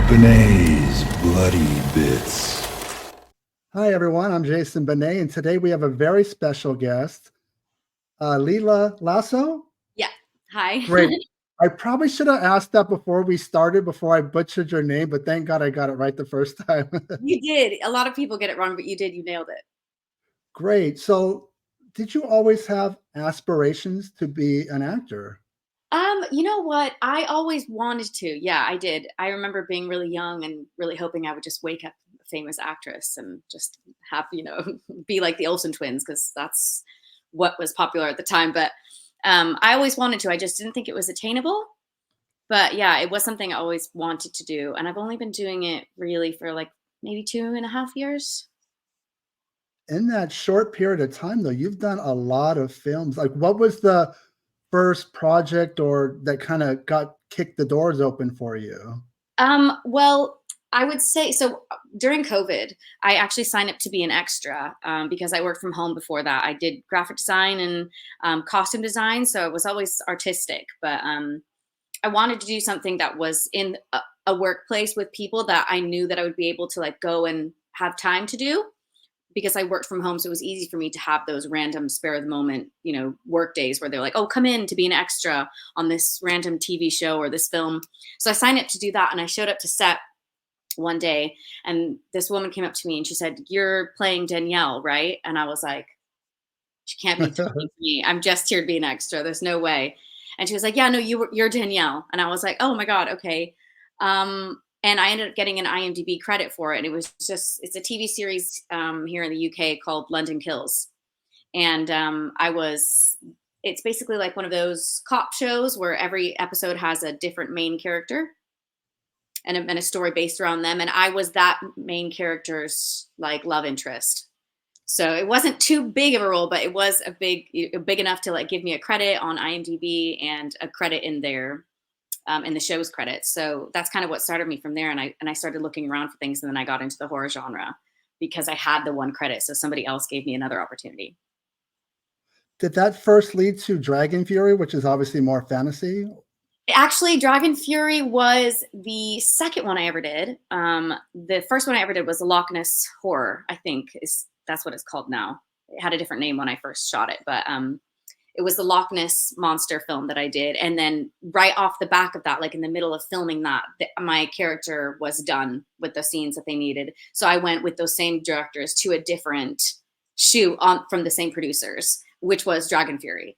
Benet's Bloody Bits. Hi, everyone. I'm Jason Benet, and today we have a very special guest, Lila Lasso. Yeah. Hi. Great. I probably should have asked that before we started, before I butchered your name, but thank God I got it right the first time. You did. A lot of people get it wrong, but you did. You nailed it. Great. So, did you always have aspirations to be an actor? You know what? I always wanted to. Yeah, I did. I remember being really young and really hoping I would just wake up a famous actress and just have, be like the Olsen twins because that's what was popular at the time. But I always wanted to. I just didn't think it was attainable. But yeah, it was something I always wanted to do. And I've only been doing it really for like maybe 2.5 years. In that short period of time, though, you've done a lot of films. Like, what was the first project or that kind of got kicked the doors open for you? Well, I would say so. During COVID, I actually signed up to be an extra because I worked from home before that. I did graphic design and costume design, so it was always artistic. But I wanted to do something that was in a workplace with people that I knew that I would be able to like go and have time to do because I worked from home. So it was easy for me to have those random spare of the moment, work days where they're like, oh, come in to be an extra on this random TV show or this film. So I signed up to do that. And I showed up to set one day and this woman came up to me and she said, "You're playing Danielle, right?" And I was like, she can't be talking to me. I'm just here to be an extra. There's no way. And she was like, "Yeah, no, you're Danielle." And I was like, "Oh my God. Okay." And I ended up getting an IMDb credit for it. And it's a TV series here in the UK called London Kills. And it's basically like one of those cop shows where every episode has a different main character and a story based around them. And I was that main character's like love interest. So it wasn't too big of a role, but it was big enough to like give me a credit on IMDb and a credit in there. In the show's credits. So that's kind of what started me from there. And I started looking around for things and then I got into the horror genre because I had the one credit. So somebody else gave me another opportunity. Did that first lead to Dragon Fury, which is obviously more fantasy? Actually, Dragon Fury was the second one I ever did. The first one I ever did was the Loch Ness Horror, I think that's what it's called now. It had a different name when I first shot it, but it was the Loch Ness monster film that I did. And then right off the back of that, like in the middle of filming that, my character was done with the scenes that they needed. So I went with those same directors to a different shoot from the same producers, which was Dragon Fury.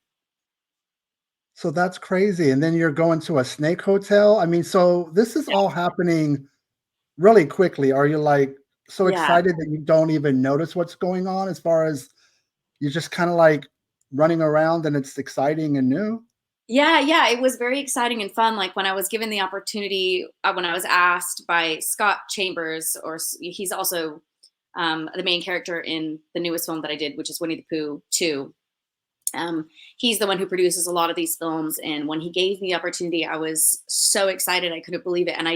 So that's crazy. And then you're going to a snake hotel. I mean, so this is all happening really quickly. Are you like so excited that you don't even notice what's going on as far as you're just kind of like running around and it's exciting and new? Yeah, it was very exciting and fun. Like when I was given the opportunity, when I was asked by Scott Chambers, or he's also the main character in the newest film that I did, which is Winnie-the-Pooh 2. He's the one who produces a lot of these films. And when he gave me the opportunity, I was so excited. I couldn't believe it. And I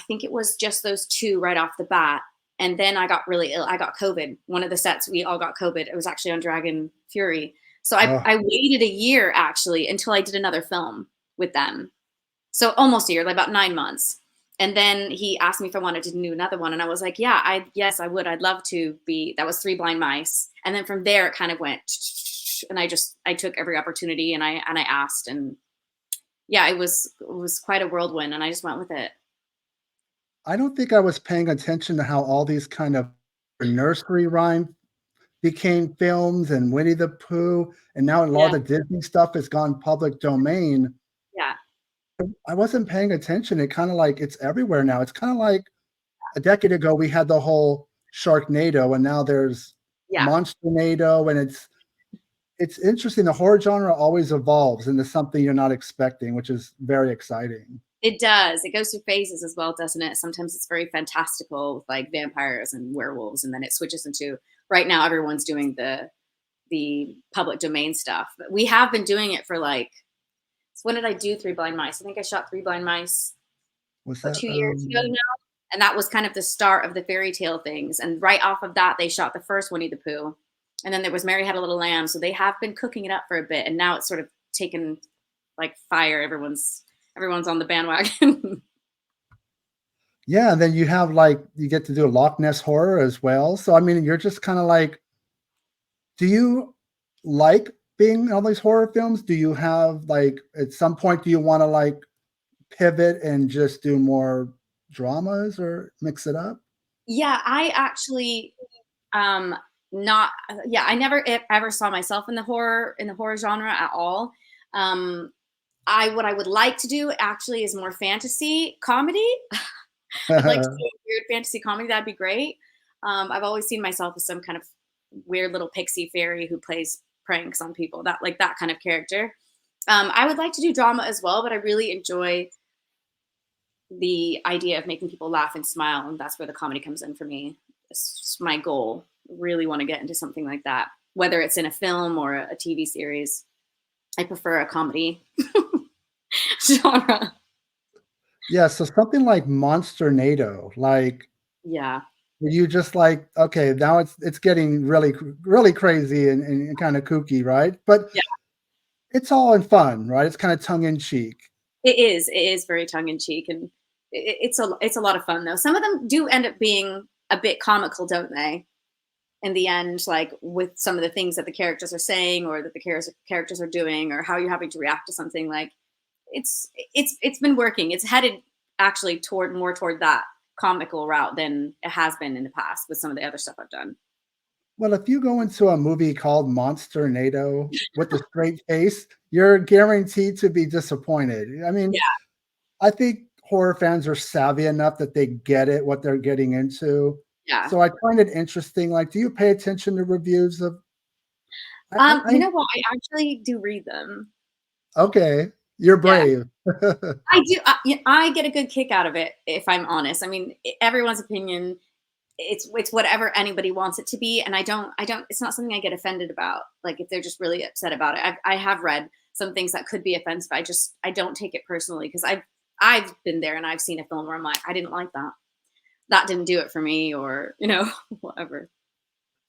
think it was just those two right off the bat. And then I got really ill. I got COVID. One of the sets, we all got COVID. It was actually on Dragon Fury. So I waited a year actually until I did another film with them. So almost a year, like about 9 months. And then he asked me if I wanted to do another one. And I was like, yeah, yes, I would. I'd love to be. That was Three Blind Mice. And then from there, it kind of went. And I took every opportunity and I asked. And yeah, it was quite a whirlwind. And I just went with it. I don't think I was paying attention to how all these kind of nursery rhyme became films and Winnie the Pooh, and now a lot of the Disney stuff has gone public domain. Yeah. I wasn't paying attention. It kind of like it's everywhere now. It's kind of like a decade ago we had the whole Sharknado, and now there's Monsternado, and it's interesting. The horror genre always evolves into something you're not expecting, which is very exciting. It does. It goes through phases as well, doesn't it? Sometimes it's very fantastical with like vampires and werewolves, and then it switches into right now everyone's doing the public domain stuff. But we have been doing it for like, so when did I do Three Blind Mice? I think I shot Three Blind Mice 2 years ago now. And that was kind of the start of the fairy tale things. And right off of that, they shot the first Winnie the Pooh. And then there was Mary Had a Little Lamb. So they have been cooking it up for a bit. And now it's sort of taken like fire. Everyone's on the bandwagon. Yeah, and then you have, like you get to do Loch Ness Horror as well, so, I mean, you're just kinda like do you like being in all these horror films? Do you have, like at some point, do you wanna, like, pivot and just do more dramas or mix it up? Yeah, I actually, um, not yeah, I never ever saw myself in the horror genre at all. Um, I what I would like to do actually is more fantasy comedy. I'd like to do a weird fantasy comedy, that'd be great. I've always seen myself as some kind of weird little pixie fairy who plays pranks on people, that like that kind of character. I would like to do drama as well, but I really enjoy the idea of making people laugh and smile, and that's where the comedy comes in for me. It's my goal. Really want to get into something like that, whether it's in a film or a TV series. I prefer a comedy genre. Yeah, so something like Monsternado, like, Yeah. were you just like, "Okay, now it's getting really crazy and kinda kooky," right? But Yeah. it's all in fun, right? It's kinda tongue in cheek. It is. It is very tongue in cheek, and it's a lot of fun though. Some of them do end up being a bit comical, don't they? In the end, like with some of the things that the characters are saying, or that the characters are doing, or how you're having to react to something. Like it's been working. It's headed actually toward that comical route than it has been in the past with some of the other stuff I've done. Well, if you go into a movie called Monsternado with a straight face, you're guaranteed to be disappointed. I mean, Yeah. I think horror fans are savvy enough that they get it, what they're getting into. Yeah. So I find it interesting. Like, do you pay attention to reviews of You know what? I actually do read them. okay, you're Yeah. brave. I do. Yeah, I get a good kick out of it, if I'm honest. I mean, everyone's opinion. It's whatever anybody wants it to be, and I don't. It's not something I get offended about. Like if they're just really upset about it. I have read some things that could be offensive. I don't take it personally because I've been there and I've seen a film where I'm like, I didn't like that. That didn't do it for me, or whatever.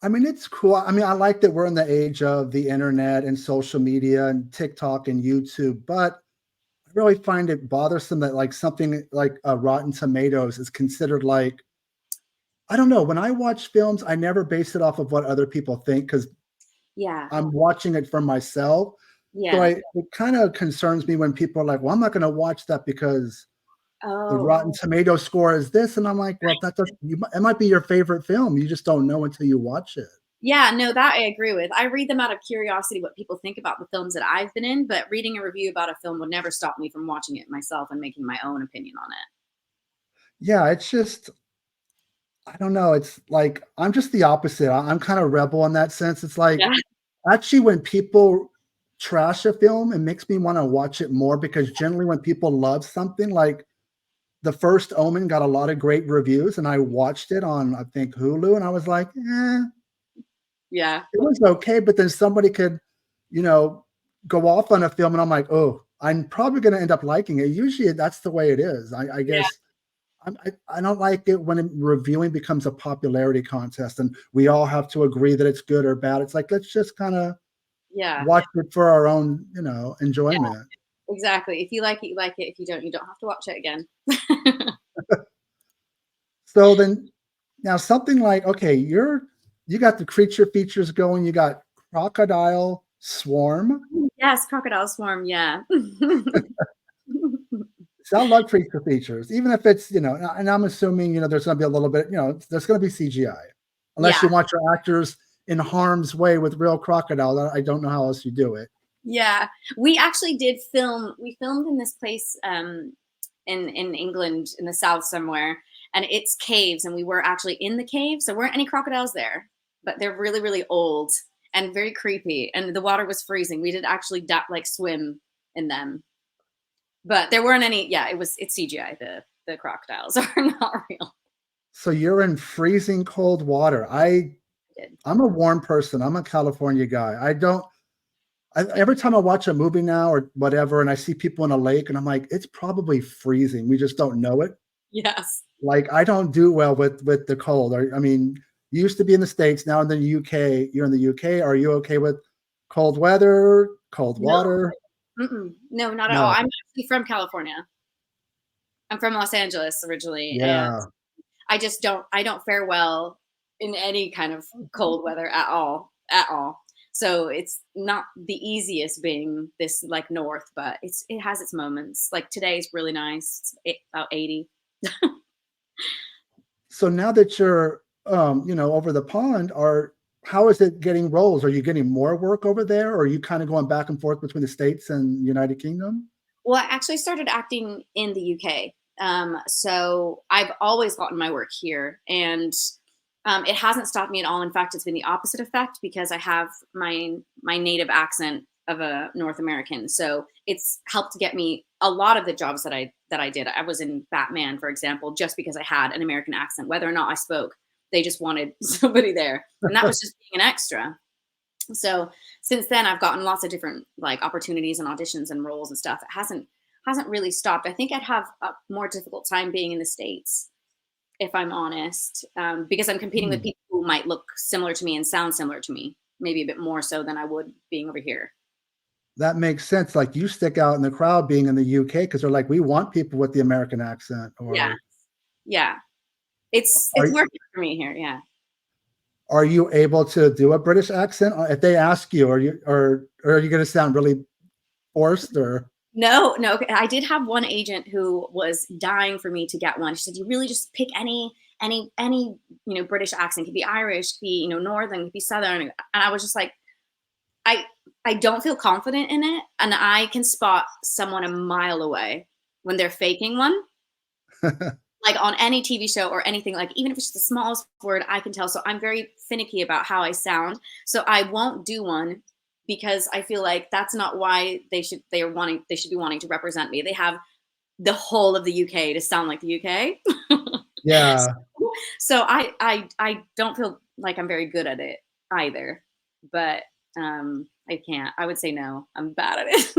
I mean, it's cool. I mean, I like that we're in the age of the internet and social media and TikTok and YouTube, but I really find it bothersome that like something like Rotten Tomatoes is considered like I don't know. When I watch films, I never base it off of what other people think because Yeah. I'm watching it for myself. So Yeah. it kind of concerns me when people are like, "Well, I'm not going to watch that because the Oh. Rotten Tomato score is this," and I'm like, "Well, that doesn't. It might be your favorite film. You just don't know until you watch it." Yeah, no, that I agree with. I read them out of curiosity what people think about the films that I've been in, but reading a review about a film would never stop me from watching it myself and making my own opinion on it. Yeah, it's just I don't know. It's like I'm just the opposite. I'm kind of rebel in that sense. It's like Yeah. actually when people trash a film, it makes me want to watch it more because generally when people love something, like The First Omen got a lot of great reviews, and I watched it on I think Hulu, and I was like, Yeah. it was okay. But then somebody could, you know, go off on a film, and I'm like, oh, I'm probably going to end up liking it. Usually that's the way it is. I Yeah. guess I don't like it when reviewing becomes a popularity contest and we all have to agree that it's good or bad. It's like, let's just kind of Yeah. watch it for our own, Yeah. enjoyment. Exactly. If you like it, you like it. If you don't have to watch it again. So then now something like, okay, you got the creature features going, you got Crocodile Swarm. Yes, Crocodile Swarm, yeah. So I love creature features, even if it's, and I'm assuming, there's gonna be a little bit, there's gonna be CGI. Unless you Yeah. want your actors in harm's way with real crocodiles. I don't know how else you do it. Yeah. We filmed in this place in England in the south somewhere, and it's caves, and we were actually in the cave, so weren't any crocodiles there, but they're really, really old and very creepy, and the water was freezing. We did actually like swim in them. But there weren't any. Yeah, it's CGI. The crocodiles are not real. So you're in freezing cold water. Did. I'm a warm person. I'm a California guy. Every time I watch a movie now or whatever, and I see people in a lake, and I'm like, it's probably freezing. We just don't know it. Yes. Like I don't do well with the cold. I mean, you used to be in the States, now in the UK. You're in the UK. Are you okay with cold weather, cold No. water? Mm-mm. No, not at all. No. I'm actually from California. I'm from Los Angeles originally, and Yeah. I don't fare well in any kind of cold weather at all, at all. So it's not the easiest being this like north, but it has its moments. Like today's really nice. It's about 80. So now that you're, over the pond, how is it getting roles? Are you getting more work over there, or are you kind of going back and forth between the States and United Kingdom? Well, I actually started acting in the UK. So I've always gotten my work here, and it hasn't stopped me at all. In fact, it's been the opposite effect because I have my native accent of a North American. So it's helped get me a lot of the jobs that I did. I was in Batman, for example, just because I had an American accent, whether or not I spoke. They just wanted somebody there, and that was just being an extra. So since then, I've gotten lots of different like opportunities and auditions and roles and stuff. It hasn't really stopped. I think I'd have a more difficult time being in the States, if I'm honest, because I'm competing with Hmm. people who might look similar to me and sound similar to me, maybe a bit more so than I would being over here. That makes sense. Like you stick out in the crowd being in the UK because they're like, we want people with the American accent. Yeah, Or yeah. It's are working for me here. Yeah. are you able to do a British accent? If they ask you, or are you going to sound really forced? Or No, no. Okay, I did have one agent who was dying for me to get one. She said, "You really just pick any British accent. It could be Irish, could be Northern, could be Southern." And I was just like, I I don't feel confident in it, and I can spot someone a mile away when they're faking one. Like on any TV show or anything, like even if it's just the smallest word, I can tell. So I'm very finicky about how I sound. So I won't do one because I feel like that's not why they should be wanting to represent me. They have the whole of the UK to sound like the UK. yeah, So I don't feel like I'm very good at it either. But I can't. I would say no. I'm bad at it.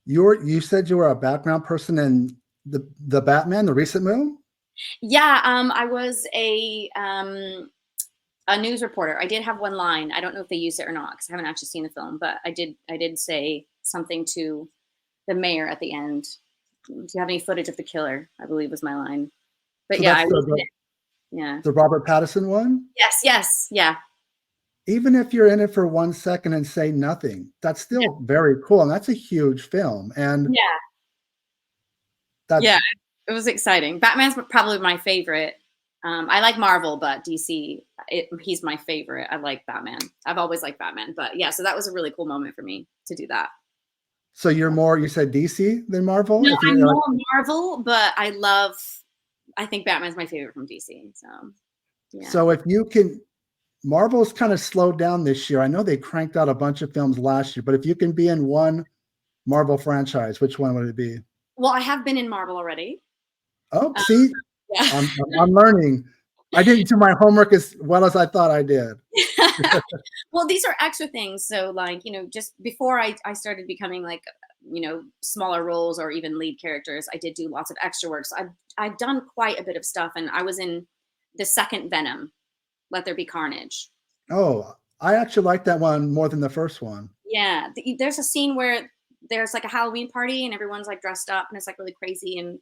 you said you were a background person in the Batman, the recent movie. Yeah, I was a news reporter. I did have one line. I don't know if they used it or not because I haven't actually seen the film, but I did say something to the mayor at the end. Do you have any footage of the killer? I believe was my line. But So yeah, that's I was in it. Yeah. the Robert Pattinson one. Yes, yes, yeah. Even if you're in it for 1 second and say nothing, that's Yeah. still very cool, and that's a huge film. And Yeah. that's Yeah. It was exciting. Batman's probably my favorite. I like Marvel, but DC, he's my favorite. I like Batman. I've always liked Batman, but yeah, so that was a really cool moment for me to do that. so you're more, you said DC than Marvel. No, If I'm you're like, more Marvel, but I think Batman's my favorite from DC. So yeah. so if you can, Marvel's kind of slowed down this year. I know they cranked out a bunch of films last year, but if you can be in one Marvel franchise, which one would it be? Well, I have been in Marvel already. Oh, Um, see, yeah. I'm learning. I didn't do my homework as well as I thought I did. Well, these are extra things. So like, just before I started becoming like, smaller roles or even lead characters, I did do lots of extra work. So I've done quite a bit of stuff, and I was in the second Venom, Let There Be Carnage. Oh, I actually like that one more than the first one. Yeah, there's a scene where there's like a Halloween party and everyone's like dressed up and it's like really crazy. And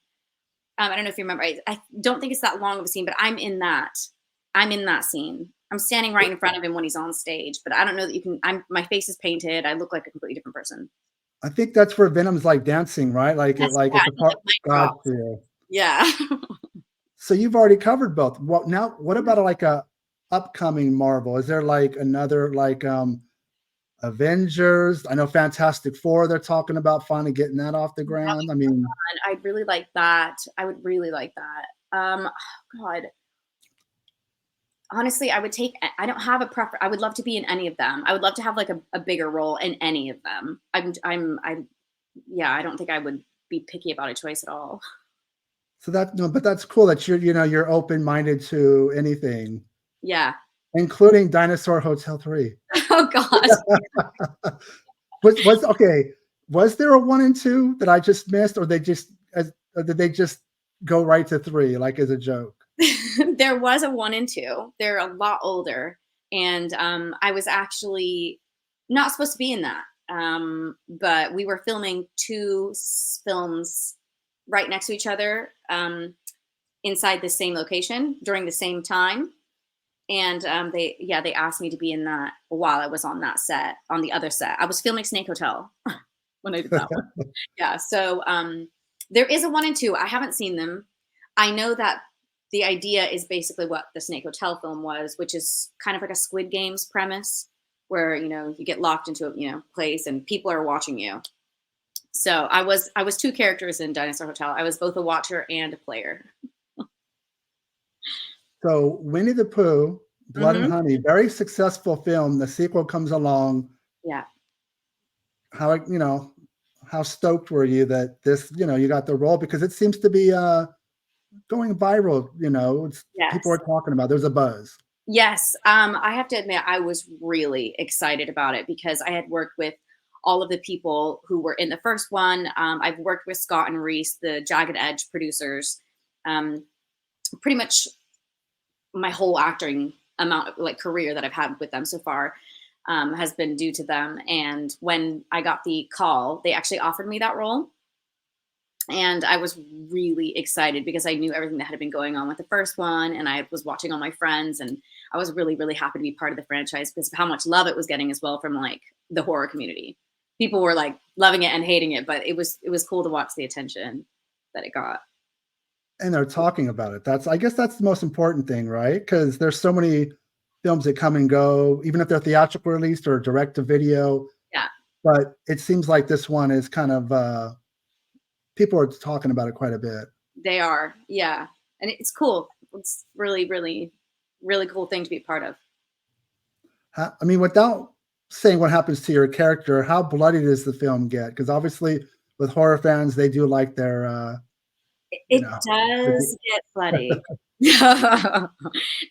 I don't know if you remember. I don't think it's that long of a scene, but I'm in that. I'm in that scene. I'm standing right in front of him when he's on stage, but I don't know that you can. My face is painted. I look like a completely different person. I think that's where Venom's like dancing, right? Yes, Like yeah, it's a he part. like mic Got drops. you. Yeah. So you've already covered both. Well, now what about like a upcoming Marvel? Is there like another like Avengers? I know Fantastic Four. They're talking about finally getting that off the ground. I mean, I'd really like that. I would really like that. God, honestly, I would take. I don't have a preference. I would love to be in any of them. I would love to have like a bigger role in any of them. Yeah. I don't think I would be picky about a choice at all. so that no, but that's cool that you're open minded to anything, Yeah. including Dinosaur Hotel 3. Oh gosh. Was okay. Was there a 1 and 2 that I just missed, or or did they just go right to 3 like as a joke? There was a 1 and 2. They're a lot older, and I was actually not supposed to be in that. But we were filming two films right next to each other inside the same location during the same time. And they asked me to be in that while I was on that set, on the other set. I was filming Snake Hotel when I did that one. Yeah. So there is a 1 and 2. I haven't seen them. I know that the idea is basically what the Snake Hotel film was, which is kind of like a Squid Games premise where, you get locked into a, place and people are watching you. So I was 2 characters in Dinosaur Hotel. I was both a watcher and a player. So Winnie-the-Pooh, Blood and Honey, very successful film. The sequel comes along. Yeah. How stoked were you that this, you got the role? Because it seems to be going viral, Yes. People are talking about it. There's a buzz. Yes. I have to admit, I was really excited about it because I had worked with all of the people who were in the first one. I've worked with Scott and Reese, the Jagged Edge producers, pretty much my whole acting career that I've had with them so far has been due to them. And when I got the call, they actually offered me that role. And I was really excited because I knew everything that had been going on with the first one. And I was watching all my friends, and I was really, really happy to be part of the franchise because of how much love it was getting as well from the horror community. People were loving it and hating it, but it was cool to watch the attention that it got. And they're talking about it. I guess that's the most important thing, right? Because there's so many films that come and go, even if they're theatrical released or direct to video. Yeah. But it seems like this one is kind of people are talking about it quite a bit. They are, yeah. And it's cool. It's really, really, really cool thing to be a part of. I mean, without saying what happens to your character, how bloody does the film get? Because obviously with horror fans, they do like their it does get bloody.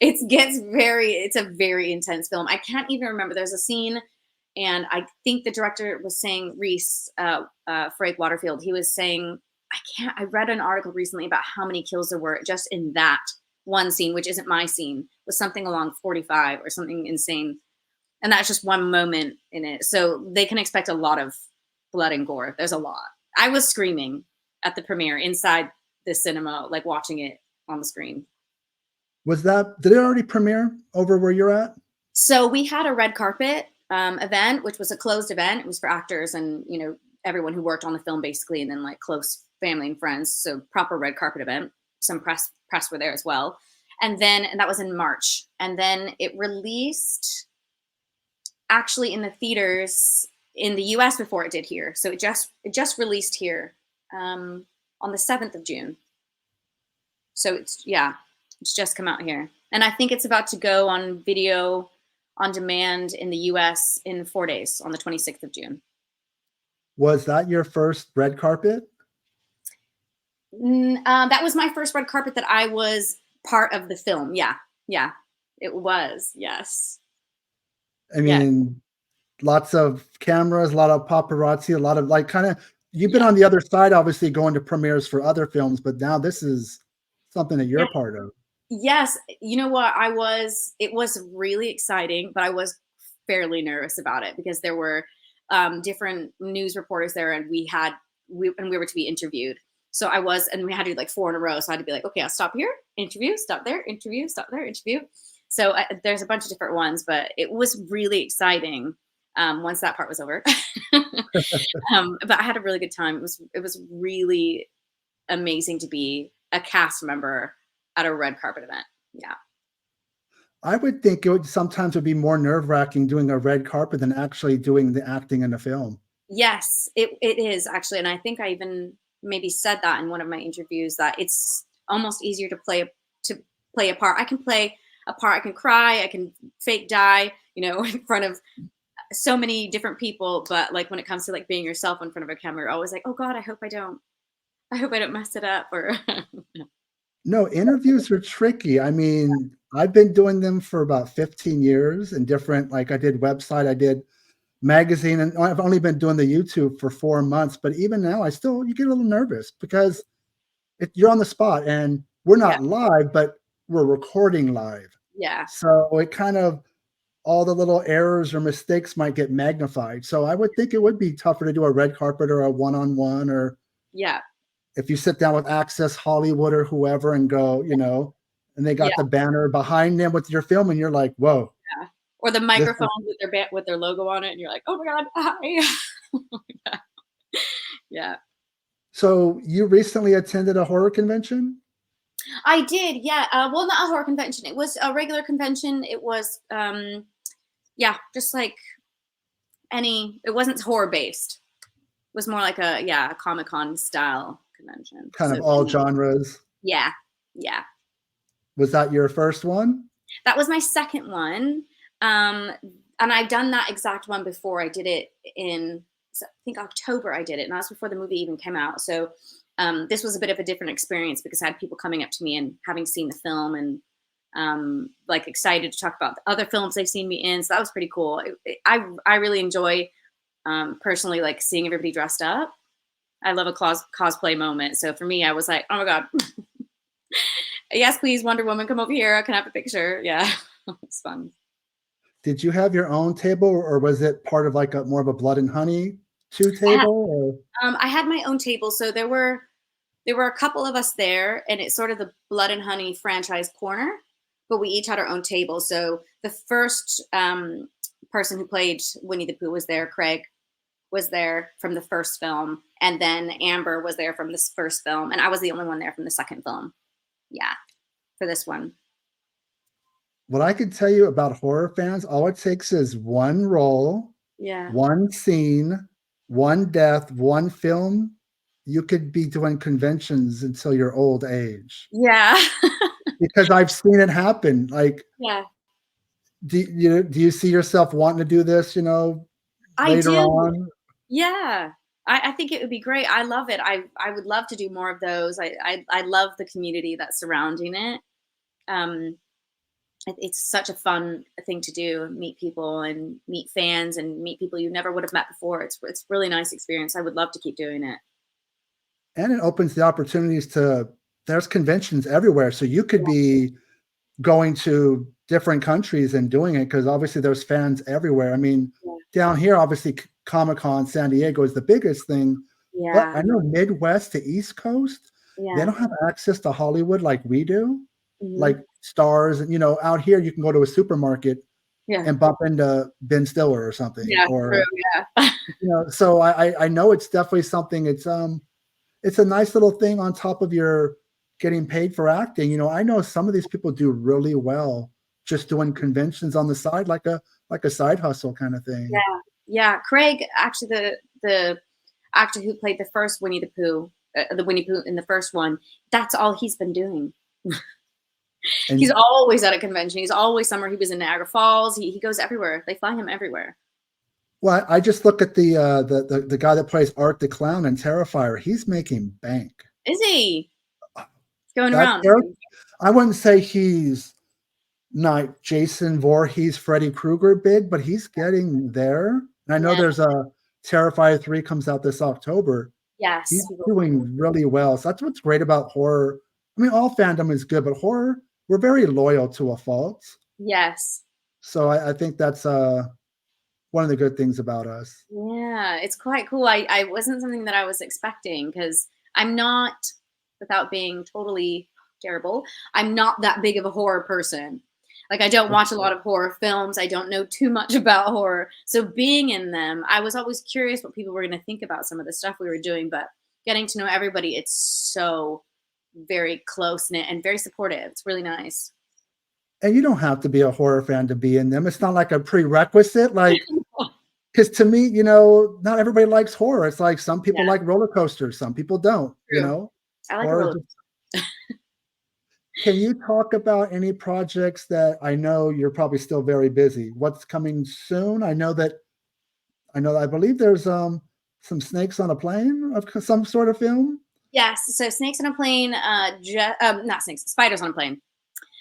It's a very intense film. I can't even remember. There's a scene, and I think the director was saying, Reese, Frake-Waterfield, he was saying, I read an article recently about how many kills there were just in that one scene, which isn't my scene, was something along 45 or something insane. And that's just one moment in it. So they can expect a lot of blood and gore. There's a lot. I was screaming at the premiere inside the cinema, watching it on the screen. Did it already premiere over where you're at? So we had a red carpet event, which was a closed event. It was for actors and, everyone who worked on the film basically, and then close family and friends. So proper red carpet event. Some press were there as well. And that was in March. And then it released actually in the theaters in the US before it did here. So it just released here on the 7th of June. So it's just come out here. And I think it's about to go on video on demand in the US in 4 days on the 26th of June. Was that your first red carpet? That was my first red carpet that I was part of the film. Yeah, it was. Yes. I mean, lots of cameras, a lot of paparazzi, a lot of you've been on the other side, obviously going to premieres for other films, but now this is something that you're part of. Yes. You know what? It was really exciting, but I was fairly nervous about it because there were different news reporters there, and we were to be interviewed. So and we had to do 4 in a row. So I had to be okay, I'll stop here, interview, stop there, interview, stop there, interview. So there's a bunch of different ones, but it was really exciting once that part was over. But I had a really good time. It was really amazing to be a cast member at a red carpet event. Yeah. I would think it would sometimes be more nerve-wracking doing a red carpet than actually doing the acting in the film. Yes, it is actually. And I think I even maybe said that in one of my interviews, that it's almost easier to play a part. I can play a part. I can cry. I can fake die, in front of so many different people. But when it comes to being yourself in front of a camera, you're always oh God, I hope I don't mess it up. Or no, interviews are tricky. I mean, I've been doing them for about 15 years and different, I did website, I did magazine, and I've only been doing the YouTube for 4 months. But even now, you get a little nervous because you're on the spot and we're not live, but we're recording live. Yeah. So it kind of, all the little errors or mistakes might get magnified. So I would think it would be tougher to do a red carpet or a one-on-one or. Yeah. if you sit down with Access Hollywood or whoever and go, and they got the banner behind them with your film, and you're like, whoa. Yeah. Or the microphones with their logo on it, and you're like, oh my God, hi. Yeah. So you recently attended a horror convention? I did, yeah. Well, not a horror convention. It was a regular convention. It was, just like it wasn't horror based. It was more like a Comic-Con style convention. Kind of all genres. Yeah, yeah. Was that your first one? That was my second one. And I've done that exact one before. I did it in, I think, October I did it. And that was before the movie even came out. So this was a bit of a different experience because I had people coming up to me and having seen the film and like excited to talk about the other films they've seen me in. So that was pretty cool. I really enjoy personally like seeing everybody dressed up. I love a cosplay moment. So for me, I was like, oh my God. Yes, please, Wonder Woman, come over here. I can have a picture. Yeah, it's fun. Did you have your own table, or was it part of like more of a Blood and Honey table? I had my own table. So there were a couple of us there, and it's sort of the Blood and Honey franchise corner, but we each had our own table. So the first person who played Winnie-the-Pooh was there. Craig was there from the first film, and then Amber was there from this first film, and I was the only one there from the second film. Yeah, for this one. What I could tell you about horror fans, all it takes is one role, one scene, one death, one film. You could be doing conventions until your old age. Yeah. Because I've seen it happen. Like, yeah. Do you see yourself wanting to do this, later on? Yeah. I think it would be great. I love it. I would love to do more of those. I love the community that's surrounding it. It's such a fun thing to do, meet people and meet fans and meet people you never would have met before. It's really nice experience. I would love to keep doing it. And it opens the opportunities there's conventions everywhere. So you could be going to different countries and doing it, because obviously there's fans everywhere. I mean, down here, obviously Comic-Con San Diego is the biggest thing. Yeah. But I know Midwest to East Coast, they don't have access to Hollywood like we do. Like stars, and out here you can go to a supermarket and bump into Ben Stiller or something. True, so I know it's definitely something. It's a nice little thing on top of your getting paid for acting. I know some of these people do really well just doing conventions on the side, like a side hustle kind of thing. Yeah. Craig, actually, the actor who played the first Winnie-the-Pooh, the Winnie-Pooh in the first one, that's all he's been doing. He's always at a convention. He's always somewhere. He was in Niagara Falls. He goes everywhere. They fly him everywhere. Well, I just look at the guy that plays Art the Clown in Terrifier. He's making bank. Is he? Going around. I wouldn't say he's not Jason Voorhees, Freddy Krueger big, but he's getting there. And I know there's a Terrifier 3 comes out this October. Yes. He's doing really well. So that's what's great about horror. I mean, all fandom is good, but horror, we're very loyal to a fault. Yes. So I think that's one of the good things about us. Yeah, it's quite cool. I wasn't something that I was expecting, because I'm not, without being totally terrible, I'm not that big of a horror person. Like, I don't watch a lot of horror films. I don't know too much about horror. So being in them, I was always curious what people were going to think about some of the stuff we were doing, but getting to know everybody, it's so very close-knit and very supportive. It's really nice. And you don't have to be a horror fan to be in them. It's not like a prerequisite. Like, because to me, not everybody likes horror. It's like some people like roller coasters, some people don't. True. I like roller. Can you talk about any projects that, I know you're probably still very busy, what's coming soon? I believe there's some snakes on a plane of some sort of film. Yes. So Snakes on a Plane, not snakes, Spiders on a Plane.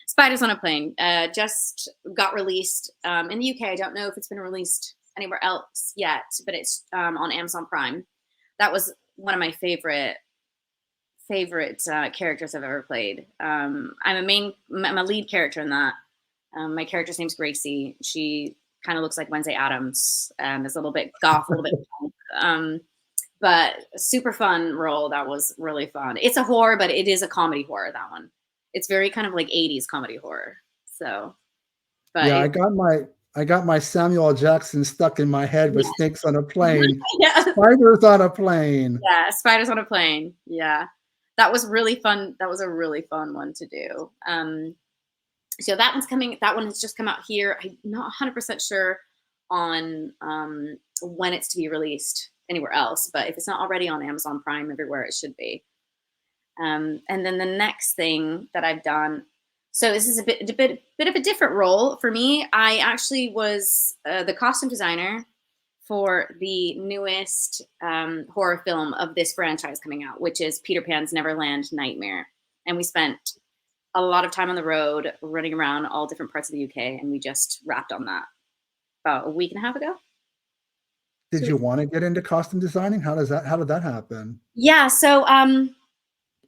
Spiders on a Plane just got released in the UK. I don't know if it's been released anywhere else yet, but it's on Amazon Prime. That was one of my favorite characters I've ever played. I'm a lead character in that. My character's name's Gracie. She kind of looks like Wednesday Addams, is a little bit goth, a little bit punk. but super fun role. That was really fun. It's a horror, but it is a comedy horror, that one. It's very kind of like 80s comedy horror. So, but Yeah, it, I got my Samuel L. Jackson stuck in my head with yeah. snakes on a plane, Yeah. spiders on a plane. Yeah, spiders on a plane. Yeah. That was really fun. That was a really fun one to do. So that one's coming. That one has just come out here. I'm not 100% sure on when it's to be released anywhere else, but if it's not already on Amazon Prime, everywhere it should be. And then the next thing that I've done, so this is a bit of a different role for me. I actually was the costume designer for the newest horror film of this franchise coming out, which is Peter Pan's Neverland Nightmare. And we spent a lot of time on the road, running around all different parts of the UK, and we just wrapped on that about a week and a half ago. Did you want to get into costume designing? How did that happen? Yeah, so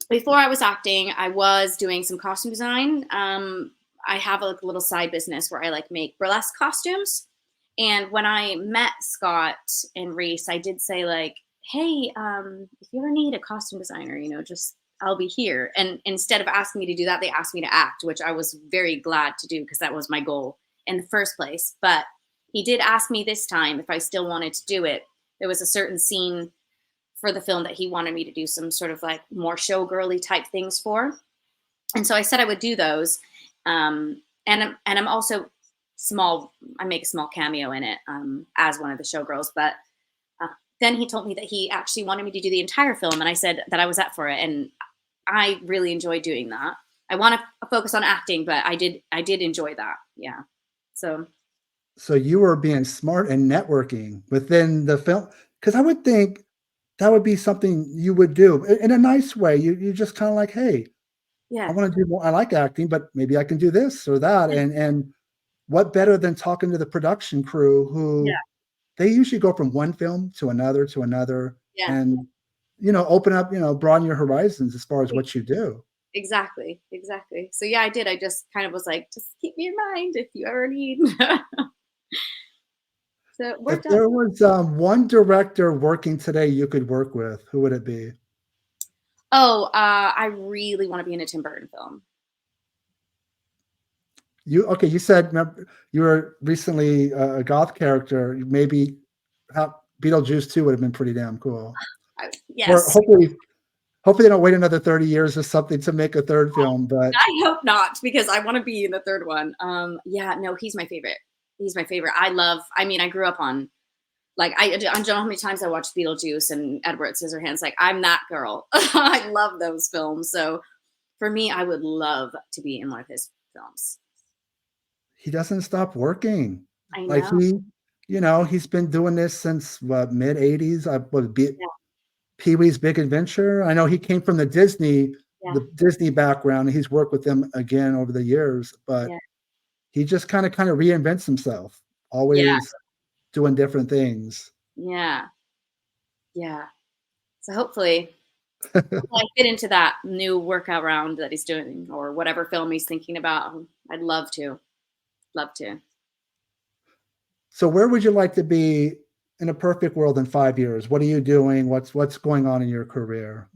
before I was acting, I was doing some costume design. I have a little side business where I like make burlesque costumes. And when I met Scott and Reese, I did say like, hey, if you ever need a costume designer, just I'll be here. And instead of asking me to do that, they asked me to act, which I was very glad to do because that was my goal in the first place. But he did ask me this time if I still wanted to do it. There was a certain scene for the film that he wanted me to do some sort of like more showgirly type things for. And so I said I would do those. And I'm also small. I make a small cameo in it as one of the showgirls. But then he told me that he actually wanted me to do the entire film. And I said that I was up for it. And I really enjoyed doing that. I want to focus on acting, but I did enjoy that. Yeah. So you were being smart and networking within the film, because I would think that would be something you would do in a nice way. You just kind of like, hey, yeah, I want to do more. I like acting, but maybe I can do this or that. And what better than talking to the production crew who they usually go from one film to another and open up, broaden your horizons as far as what you do. Exactly. So yeah, I did. I just kind of was like, just keep me in mind if you ever need. So If there was one director working today you could work with, who would it be? Oh, I really want to be in a Tim Burton film. You said you were recently a goth character. Maybe Beetlejuice 2 would have been pretty damn cool. Yes. Or hopefully they don't wait another 30 years or something to make a third film. But I hope not, because I want to be in the third one. Yeah, no, he's my favorite. I grew up on, like, I don't know how many times I watched Beetlejuice and Edward Scissorhands. Like, I'm that girl. I love those films. So for me, I would love to be in one of his films. He doesn't stop working. I know. Like he's been doing this since what, mid 80s. Pee-wee's Big Adventure. I know he came from the Disney background. And he's worked with them again over the years, but he just kind of reinvents himself, always doing different things. Yeah. So hopefully I fit into that new workout round that he's doing, or whatever film he's thinking about. I'd love to. So where would you like to be in a perfect world in 5 years? What are you doing? What's going on in your career?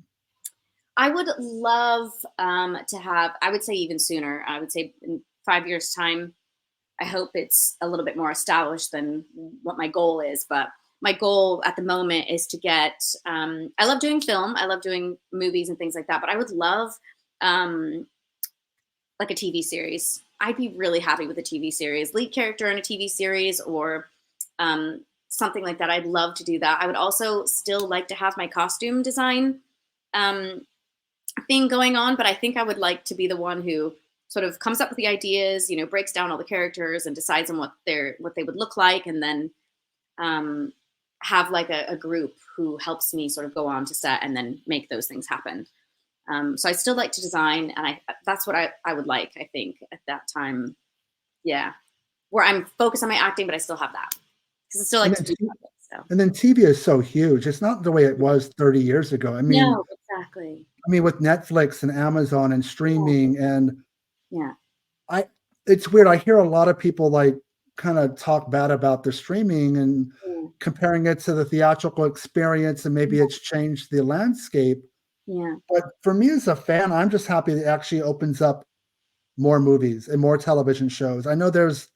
I would love to have, I would say even sooner. I would say in 5 years' time, I hope it's a little bit more established than what my goal is. But my goal at the moment is to get, I love doing film. I love doing movies and things like that. But I would love like a TV series. I'd be really happy with a TV series, lead character in a TV series, or something like that. I'd love to do that. I would also still like to have my costume design thing going on, but I think I would like to be the one who sort of comes up with the ideas, breaks down all the characters and decides on what they would look like, and then have like a group who helps me sort of go on to set and then make those things happen. So I still like to design, and that's what I would like, I think, at that time. Yeah. Where I'm focused on my acting, but I still have that. Because I still like to do that. So. And then TV is so huge. It's not the way it was 30 years ago. I mean, no, exactly. I mean, with Netflix and Amazon and streaming and it's weird. I hear a lot of people like kind of talk bad about the streaming, and comparing it to the theatrical experience, and maybe it's changed the landscape. Yeah. But for me as a fan, I'm just happy it actually opens up more movies and more television shows. I know there's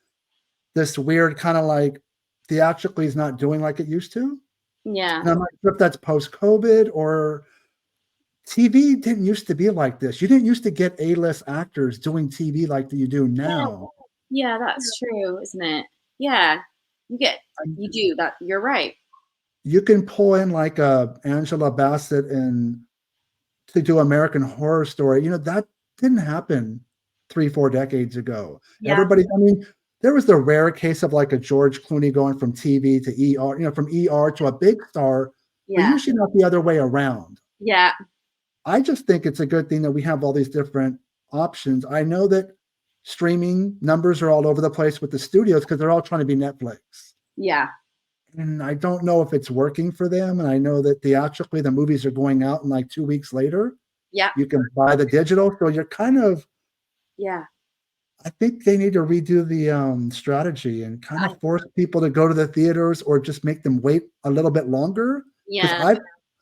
this weird kind of like theatrically is not doing like it used to. Yeah. And I'm not sure if that's post-COVID or TV didn't used to be like this. You didn't used to get A-list actors doing TV like you do now. Yeah, that's true, isn't it? Yeah. You do that. You're right. You can pull in like Angela Bassett and to do American Horror Story. You know, that didn't happen 3-4 decades ago. Yeah. Everybody, I mean, there was the rare case of like a George Clooney going from TV to ER, you know, from ER to a big star, but usually not the other way around. Yeah. I just think it's a good thing that we have all these different options. I know that streaming numbers are all over the place with the studios because they're all trying to be Netflix. Yeah. And I don't know if it's working for them. And I know that theatrically the movies are going out and like 2 weeks later. Yeah. You can buy the digital. So you're kind of, I think they need to redo the strategy and kind of force people to go to the theaters or just make them wait a little bit longer. Yeah.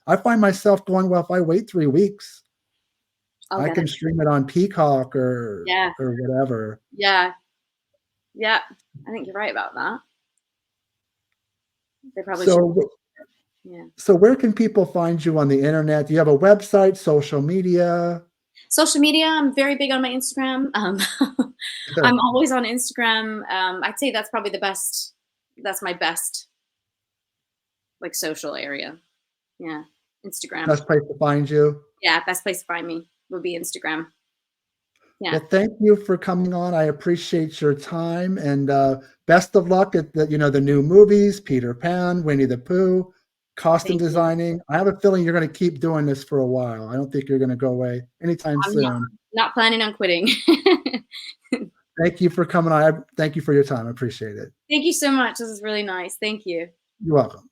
I find myself going, well, if I wait 3 weeks, I can stream it on Peacock or whatever. Yeah. Yeah. I think you're right about that. They probably should. Yeah. So where can people find you on the internet? Do you have a website, social media? Social media, I'm very big on my Instagram. I'm always on Instagram. I'd say that's probably that's my best like social area. Yeah. Instagram. Best place to find you? Yeah, best place to find me would be Instagram. Yeah. Well, thank you for coming on. I appreciate your time, and best of luck at the new movies, Peter Pan, Winnie-the-Pooh, costume designing. I have a feeling you're going to keep doing this for a while. I don't think you're going to go away anytime soon. Not planning on quitting. Thank you for coming on. Thank you for your time. I appreciate it. Thank you so much. This is really nice. Thank you. You're welcome.